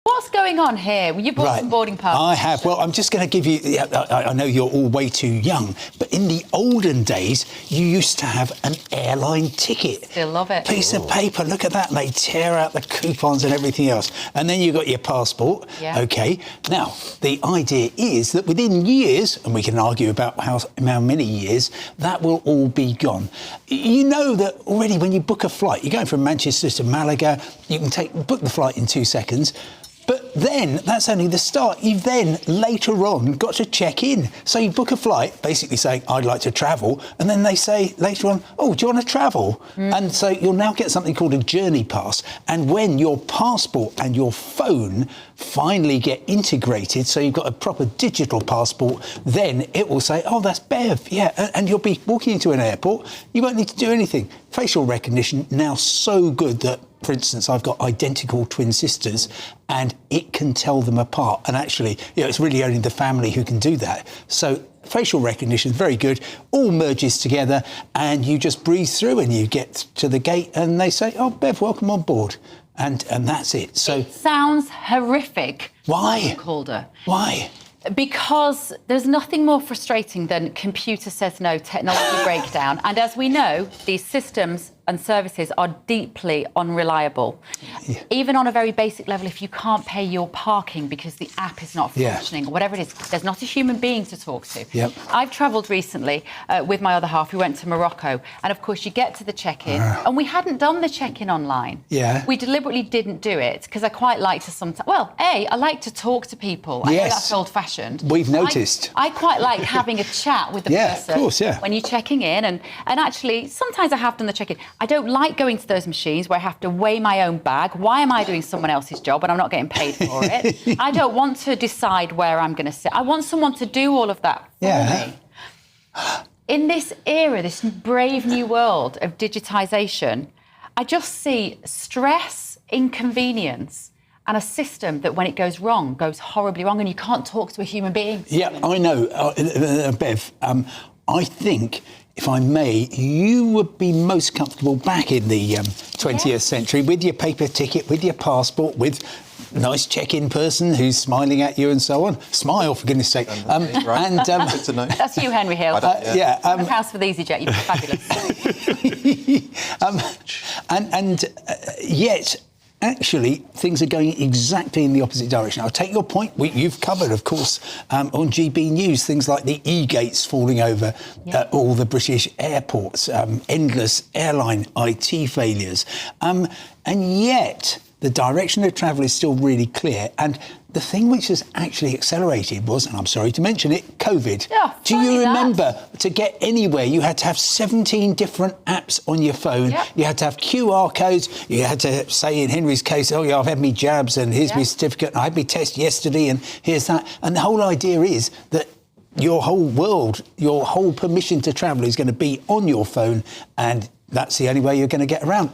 What's going on here? You bought some boarding passes. I have. Well, I'm just going to give you... I know you're all way too young, but in the olden days, you used to have an airline ticket. Still love it. Piece of paper, look at that. And they tear out the coupons and everything else. And then you got your passport. Yeah. OK. Now, the idea is that within years, and we can argue about how many years, that will all be gone. You know that already when you book a flight, you're going from Manchester to Malaga, you can book the flight in 2 seconds. But then, that's only the start. You've then, later on, got to check in. So you book a flight, basically saying, I'd like to travel, and then they say later on, oh, do you want to travel? And so you'll now get something called a journey pass. And when your passport and your phone finally get integrated, so you've got a proper digital passport, then it will say, oh, that's Bev, yeah. And you'll be walking into an airport, you won't need to do anything. Facial recognition now so good that, for instance, I've got identical twin sisters and it can tell them apart. And actually, it's really only the family who can do that. So facial recognition, very good, all merges together and you just breeze through and you get to the gate and they say, oh, Bev, welcome on board. And that's it. So it sounds horrific. Why? Calder. Why? Because there's nothing more frustrating than computer says no, technology breakdown. And as we know, these systems and services are deeply unreliable. Yeah. Even on a very basic level, if you can't pay your parking because the app is not functioning or whatever it is, there's not a human being to talk to. Yep. I've travelled recently with my other half. We went to Morocco. And of course, you get to the check-in and we hadn't done the check-in online. Yeah. We deliberately didn't do it because I quite like to sometimes... Well, I like to talk to people. I know that's old-fashioned. We've noticed. I quite like having a chat with the person of course, when you're checking in. And actually, sometimes I have done the check-in. I don't like going to those machines where I have to weigh my own bag. Why am I doing someone else's job when I'm not getting paid for it? I don't want to decide where I'm going to sit. I want someone to do all of that for me. In this era, this brave new world of digitisation, I just see stress, inconvenience, and a system that, when it goes wrong, goes horribly wrong, and you can't talk to a human being. Yeah, I know, Bev. I think, if I may, you would be most comfortable back in the 20th century with your paper ticket, with your passport, with nice check-in person who's smiling at you and so on. Smile, for goodness sake. Good to know. That's you, Henry Hill. House for the EasyJet, you'd be fabulous. Yet... actually, things are going exactly in the opposite direction. I'll take your point. You've covered, of course, on GB News, things like the e-gates falling over all the British airports, endless airline IT failures. And yet, the direction of travel is still really clear. And the thing which has actually accelerated was, and I'm sorry to mention it, COVID. Yeah, do you remember, to get anywhere, you had to have 17 different apps on your phone. Yep. You had to have QR codes. You had to say, in Henry's case, oh, yeah, I've had me jabs and here's my certificate. I had my test yesterday and here's that. And the whole idea is that your whole world, your whole permission to travel is going to be on your phone, and that's the only way you're going to get around.